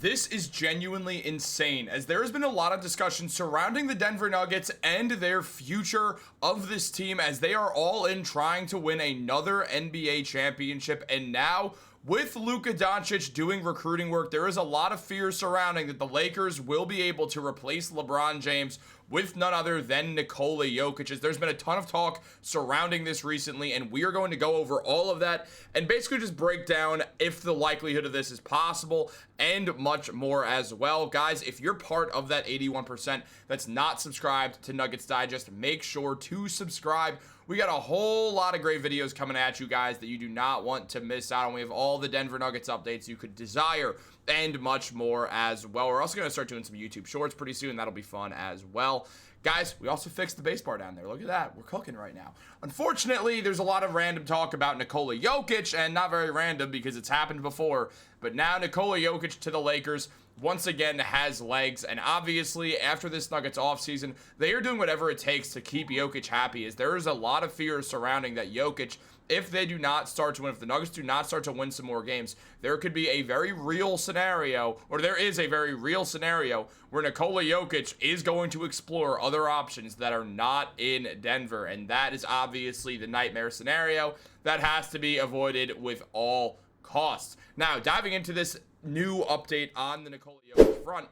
This is genuinely insane, as there has been a lot of discussion surrounding the Denver Nuggets and their future of this team, as they are all in trying to win another NBA championship. And now, with Luka Doncic doing recruiting work, there is a lot of fear surrounding that the Lakers will be able to replace LeBron James with none other than Nikola Jokic. As there's been a ton of talk surrounding this recently, and we are going to go over all of that and basically just break down if the likelihood of this is possible and much more as well. Guys, if you're part of that 81% that's not subscribed to Nuggets Digest, make sure to subscribe. We got a whole lot of great videos coming at you guys that you do not want to miss out on. We have all the Denver Nuggets updates you could desire and much more as well. We're also going to start doing some YouTube shorts pretty soon. That'll be fun as well. Guys, we also fixed the bass bar down there. Look at that. We're cooking right now. Unfortunately, there's a lot of random talk about Nikola Jokic, and not very random because it's happened before. But now Nikola Jokic to the Lakers once again has legs, and obviously after this Nuggets offseason, they are doing whatever it takes to keep Jokic happy, as there is a lot of fear surrounding that Jokic, if they do not start to win, if the Nuggets do not start to win some more games, there could be a very real scenario, or there is a very real scenario where Nikola Jokic is going to explore other options that are not in Denver, and that is obviously the nightmare scenario that has to be avoided with all costs. Now, diving into this new update on the Nikola Jokic front,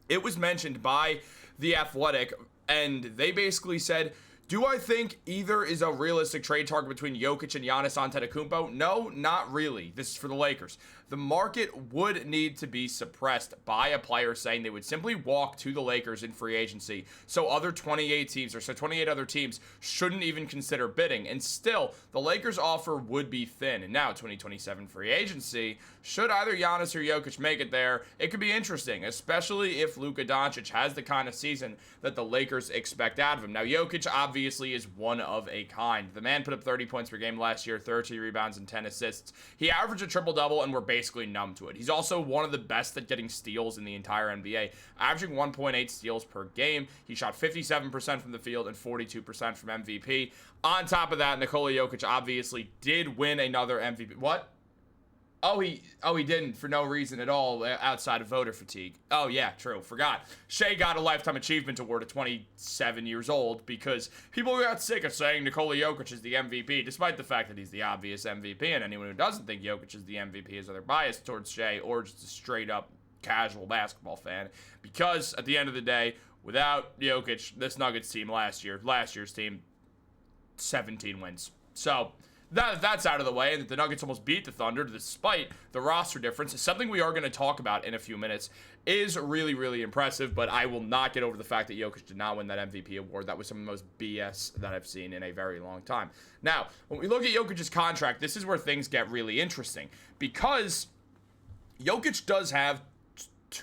it was mentioned by The Athletic, and they basically said, do I think either is a realistic trade target between Jokic and Giannis Antetokounmpo? No, not really. This is for the Lakers. The market would need to be suppressed by a player saying they would simply walk to the Lakers in free agency. So other 28 other teams shouldn't even consider bidding. And still, the Lakers offer would be thin. And now 2027 free agency, should either Giannis or Jokic make it there, it could be interesting, especially if Luka Doncic has the kind of season that the Lakers expect out of him. Now, Jokic obviously is one of a kind. The man put up 30 points per game last year, 13 rebounds and 10 assists. He averaged a triple-double, and we're basically numb to it. He's also one of the best at getting steals in the entire NBA, averaging 1.8 steals per game. He shot 57% from the field and 42% from MVP. On top of that, Nikola Jokic obviously did win another MVP. What? Oh, he didn't, for no reason at all outside of voter fatigue. Oh, yeah, true. Forgot. Shea got a Lifetime Achievement Award at 27 years old because people got sick of saying Nikola Jokic is the MVP, despite the fact that he's the obvious MVP, and anyone who doesn't think Jokic is the MVP is either biased towards Shea or just a straight-up casual basketball fan. Because, at the end of the day, without Jokic, this Nuggets team last year's team, 17 wins. So that's out of the way, and that the Nuggets almost beat the Thunder despite the roster difference. Something we are going to talk about in a few minutes is really, really impressive, but I will not get over the fact that Jokic did not win that MVP award. That was some of the most BS that I've seen in a very long time. Now, when we look at Jokic's contract, this is where things get really interesting, because Jokic does have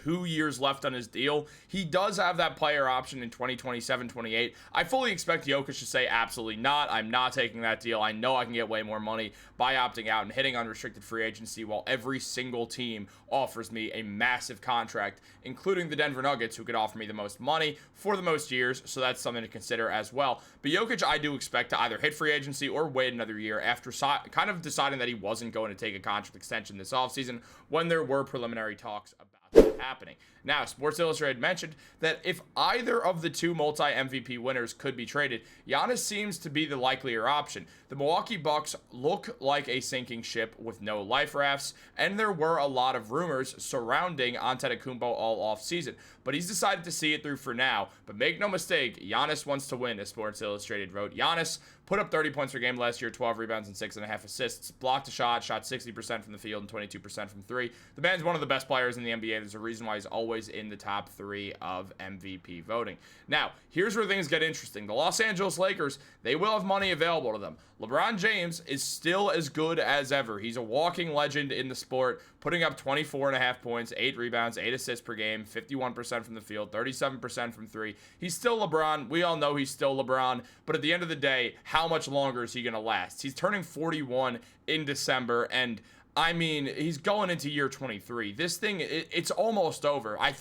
2 years left on his deal. He does have that player option in 2027-28. I fully expect Jokic to say absolutely not. I'm not taking that deal. I know I can get way more money by opting out and hitting unrestricted free agency, while every single team offers me a massive contract, including the Denver Nuggets, who could offer me the most money for the most years. So that's something to consider as well. But Jokic, I do expect to either hit free agency or wait another year after kind of deciding that he wasn't going to take a contract extension this offseason when there were preliminary talks about happening. Now, Sports Illustrated mentioned that if either of the two multi-MVP winners could be traded, Giannis seems to be the likelier option. The Milwaukee Bucks look like a sinking ship with no life rafts, and there were a lot of rumors surrounding Antetokounmpo all off-season, but he's decided to see it through for now. But make no mistake, Giannis wants to win, as Sports Illustrated wrote. Giannis put up 30 points per game last year, 12 rebounds and 6.5 assists, blocked a shot 60% from the field and 22% from three. The man's one of the best players in the NBA. There's a reason why he's always in the top 3 of MVP voting. Now, here's where things get interesting. The Los Angeles Lakers, they will have money available to them. LeBron James is still as good as ever. He's a walking legend in the sport, putting up 24.5 points, 8 rebounds, 8 assists per game, 51% from the field, 37% from 3. He's still LeBron. We all know he's still LeBron, but at the end of the day, how much longer is he going to last? He's turning 41 in December, and I mean, he's going into year 23. This thing, it's almost over. I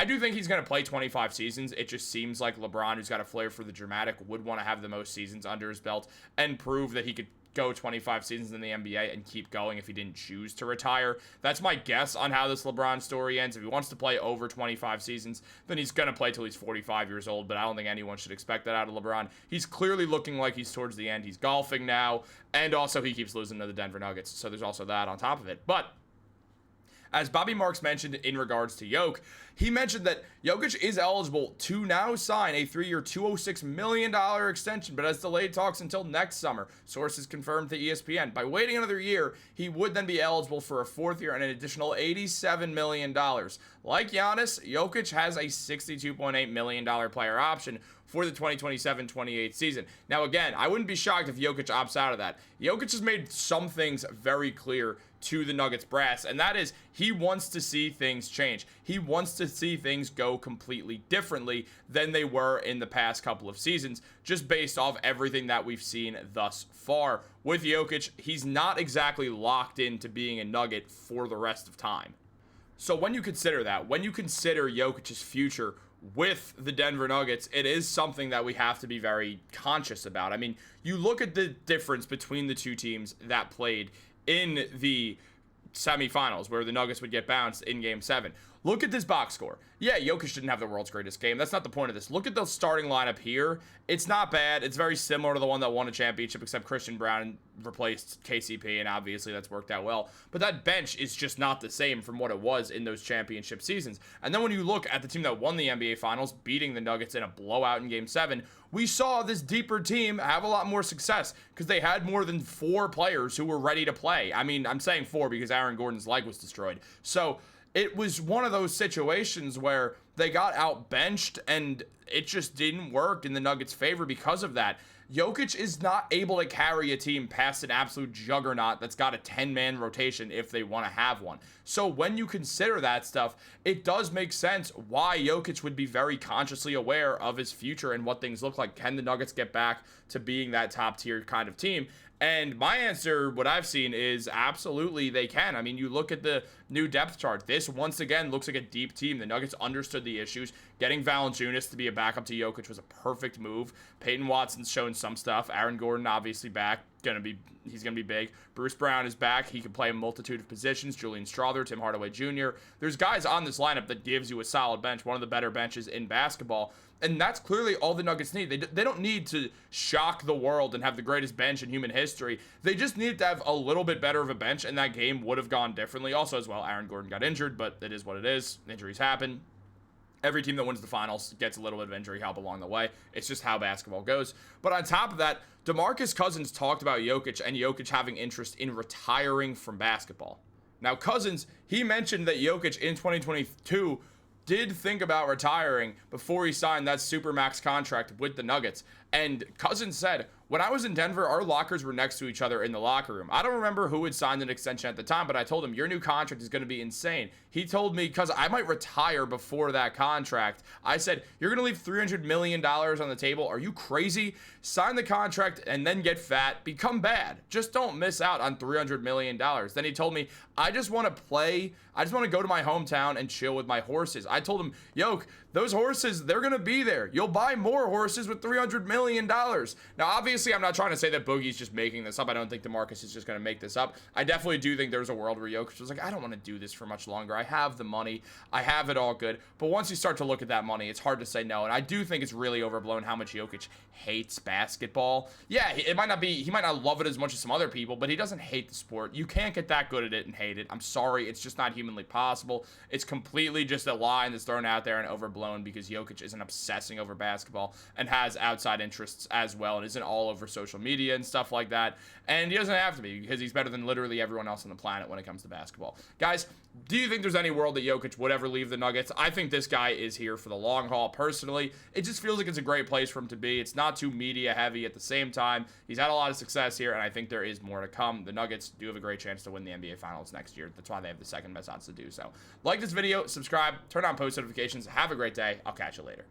do think he's going to play 25 seasons. It just seems like LeBron, who's got a flair for the dramatic, would want to have the most seasons under his belt and prove that he could go 25 seasons in the NBA and keep going if he didn't choose to retire. That's my guess on how this LeBron story ends. If he wants to play over 25 seasons, then he's going to play till he's 45 years old, but I don't think anyone should expect that out of LeBron. He's clearly looking like he's towards the end. He's golfing now, and also he keeps losing to the Denver Nuggets, so there's also that on top of it. But as Bobby Marks mentioned in regards to he mentioned that Jokic is eligible to now sign a 3-year, $206 million extension, but has delayed talks until next summer. Sources confirmed to ESPN. By waiting another year, he would then be eligible for a 4th year and an additional $87 million. Like Giannis, Jokic has a $62.8 million player option for the 2027-28 season. Now, again, I wouldn't be shocked if Jokic opts out of that. Jokic has made some things very clear to the Nuggets brass, and that is he wants to see things change. He wants to see things go completely differently than they were in the past couple of seasons, just based off everything that we've seen thus far. With Jokic, he's not exactly locked into being a Nugget for the rest of time. So when you consider that, when you consider Jokic's future with the Denver Nuggets, it is something that we have to be very conscious about. I mean, you look at the difference between the two teams that played in the semifinals where the Nuggets would get bounced in Game 7. Look at this box score. Yeah, Jokic didn't have the world's greatest game. That's not the point of this. Look at the starting lineup here. It's not bad. It's very similar to the one that won a championship, except Christian Brown replaced KCP, and obviously that's worked out well. But that bench is just not the same from what it was in those championship seasons. And then when you look at the team that won the NBA Finals, beating the Nuggets in a blowout in Game 7, we saw this deeper team have a lot more success because they had more than 4 players who were ready to play. I mean, I'm saying 4 because Aaron Gordon's leg was destroyed. So it was one of those situations where they got out-benched and it just didn't work in the Nuggets' favor because of that. Jokic is not able to carry a team past an absolute juggernaut that's got a 10-man rotation if they want to have one. So when you consider that stuff, it does make sense why Jokic would be very consciously aware of his future and what things look like. Can the Nuggets get back to being that top-tier kind of team? And my answer, what I've seen, is absolutely they can. I mean, you look at the new depth chart. This, once again, looks like a deep team. The Nuggets understood the issues. Getting Valanciunas to be a backup to Jokic was a perfect move. Peyton Watson's shown some stuff. Aaron Gordon, obviously, back. He's going to be big. Bruce Brown is back. He can play a multitude of positions. Julian Strawther, Tim Hardaway Jr. There's guys on this lineup that gives you a solid bench, one of the better benches in basketball. And that's clearly all the Nuggets need. They don't need to shock the world and have the greatest bench in human history. They just need to have a little bit better of a bench, and that game would have gone differently. Also, as well, Aaron Gordon got injured, but it is what it is. Injuries happen. Every team that wins the finals gets a little bit of injury help along the way. It's just how basketball goes. But on top of that, DeMarcus Cousins talked about Jokic and Jokic having interest in retiring from basketball. Now, Cousins, he mentioned that Jokic in 2022 did think about retiring before he signed that Supermax contract with the Nuggets. And Cousins said, when I was in Denver, our lockers were next to each other in the locker room. I don't remember who had signed an extension at the time, but I told him, your new contract is going to be insane. He told me, because I might retire before that contract, I said, you're going to leave $300 million on the table. Are you crazy? Sign the contract and then get fat. Become bad. Just don't miss out on $300 million. Then he told me, I just want to play. I just want to go to my hometown and chill with my horses. I told him, Yoke, those horses, they're going to be there. You'll buy more horses with $300 million. Now, obviously, I'm not trying to say that Boogie's just making this up. I don't think DeMarcus is just going to make this up. I definitely do think there's a world where Jokic was like, I don't want to do this for much longer. I have the money. I have it all good. But once you start to look at that money, it's hard to say no. And I do think it's really overblown how much Jokic hates basketball. Yeah, he might not love it as much as some other people, but he doesn't hate the sport. You can't get that good at it and hate it. I'm sorry. It's just not humanly possible. It's completely just a line that's thrown out there and overblown because Jokic isn't obsessing over basketball and has outside interests as well and isn't all over social media and stuff like that. And he doesn't have to be because he's better than literally everyone else on the planet when it comes to basketball. Guys, do you think there's any world that Jokic would ever leave the Nuggets? I think this guy is here for the long haul. Personally, it just feels like it's a great place for him to be. It's not too media heavy at the same time. He's had a lot of success here, and I think there is more to come. The Nuggets do have a great chance to win the NBA Finals next year. That's why they have the second best odds to do so. Like this video, subscribe, turn on post notifications. Have a great day. I'll catch you later.